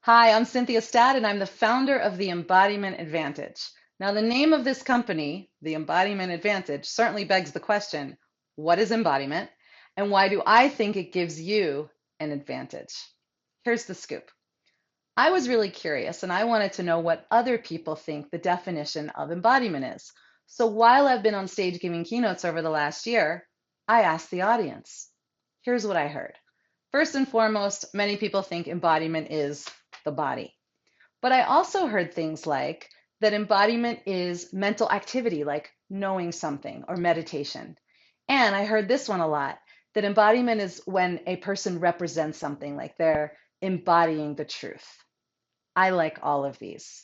Hi, I'm Cynthia Stadd, and I'm the founder of the Embodiment Advantage. Now, the name of this company, the Embodiment Advantage, certainly begs the question, what is embodiment, and why do I think it gives you an advantage? Here's the scoop. I was really curious, and I wanted to know what other people think the definition of embodiment is. So while I've been on stage giving keynotes over the last year, I asked the audience. Here's what I heard. First and foremost, many people think embodiment is the body. But I also heard things like that embodiment is mental activity, like knowing something or meditation. And I heard this one a lot, that embodiment is when a person represents something, like they're embodying the truth. I like all of these.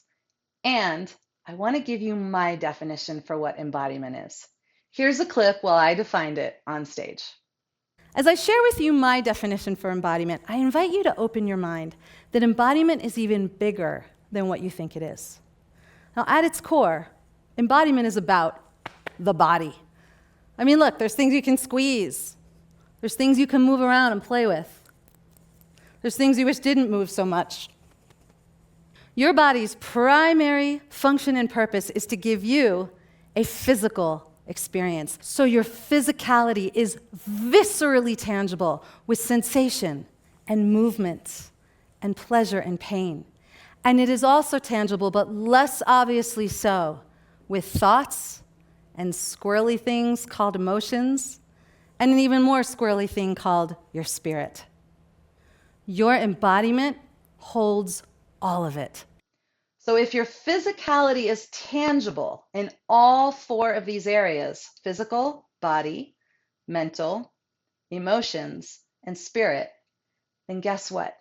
And I want to give you my definition for what embodiment is. Here's a clip while I defined it on stage. As I share with you my definition for embodiment, I invite you to open your mind that embodiment is even bigger than what you think it is. Now, at its core, embodiment is about the body. I mean, look, there's things you can squeeze. There's things you can move around and play with. There's things you wish didn't move so much. Your body's primary function and purpose is to give you a physical experience. So your physicality is viscerally tangible with sensation and movement and pleasure and pain. And it is also tangible, but less obviously so, with thoughts and squirrely things called emotions, and an even more squirrely thing called your spirit. Your embodiment holds all of it. So if your physicality is tangible in all four of these areas, physical, body, mental, emotions, and spirit, then guess what?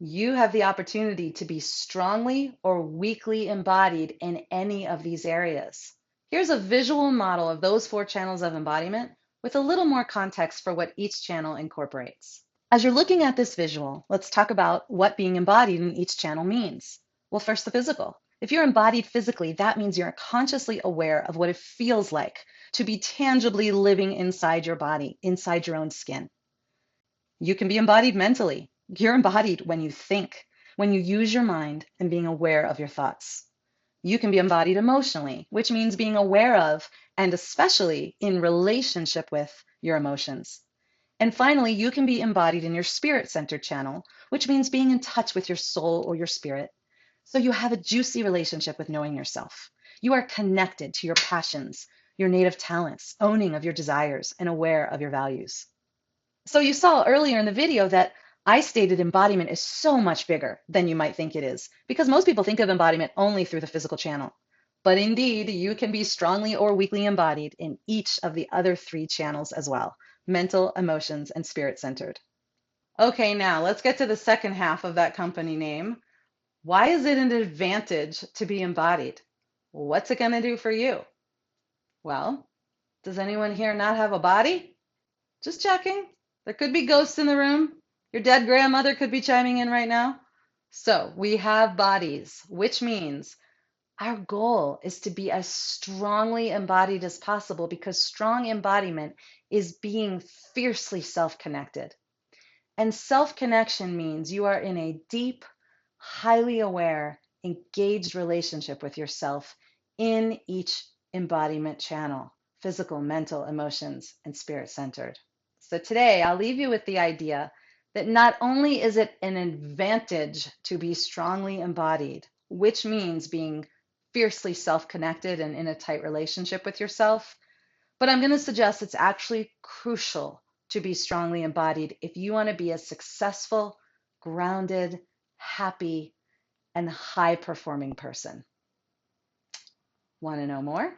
You have the opportunity to be strongly or weakly embodied in any of these areas. Here's a visual model of those four channels of embodiment with a little more context for what each channel incorporates. As you're looking at this visual, let's talk about what being embodied in each channel means. Well, first, the physical. If you're embodied physically, that means you're consciously aware of what it feels like to be tangibly living inside your body, inside your own skin. You can be embodied mentally. You're embodied when you think, when you use your mind and being aware of your thoughts. You can be embodied emotionally, which means being aware of and especially in relationship with your emotions. And finally, you can be embodied in your spirit-centered channel, which means being in touch with your soul or your spirit. So you have a juicy relationship with knowing yourself. You are connected to your passions, your native talents, owning of your desires, and aware of your values. So you saw earlier in the video that I stated embodiment is so much bigger than you might think it is, because most people think of embodiment only through the physical channel. But indeed, you can be strongly or weakly embodied in each of the other three channels as well: mental, emotions, and spirit-centered. Okay, now let's get to the second half of that company name. Why is it an advantage to be embodied? What's it going to do for you? Well, does anyone here not have a body? Just checking. There could be ghosts in the room. Your dead grandmother could be chiming in right now. So we have bodies, which means our goal is to be as strongly embodied as possible, because strong embodiment is being fiercely self-connected. And self-connection means you are in a deep, highly aware, engaged relationship with yourself in each embodiment channel: physical, mental, emotions, and spirit-centered. So today, I'll leave you with the idea that not only is it an advantage to be strongly embodied, which means being fiercely self-connected and in a tight relationship with yourself, but I'm going to suggest it's actually crucial to be strongly embodied if you want to be a successful, grounded, happy, and high-performing person. Want to know more?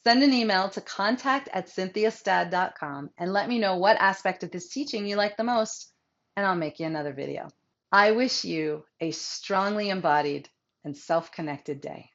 Send an email to contact@cynthiastadd.com and let me know what aspect of this teaching you like the most, and I'll make you another video. I wish you a strongly embodied and self-connected day.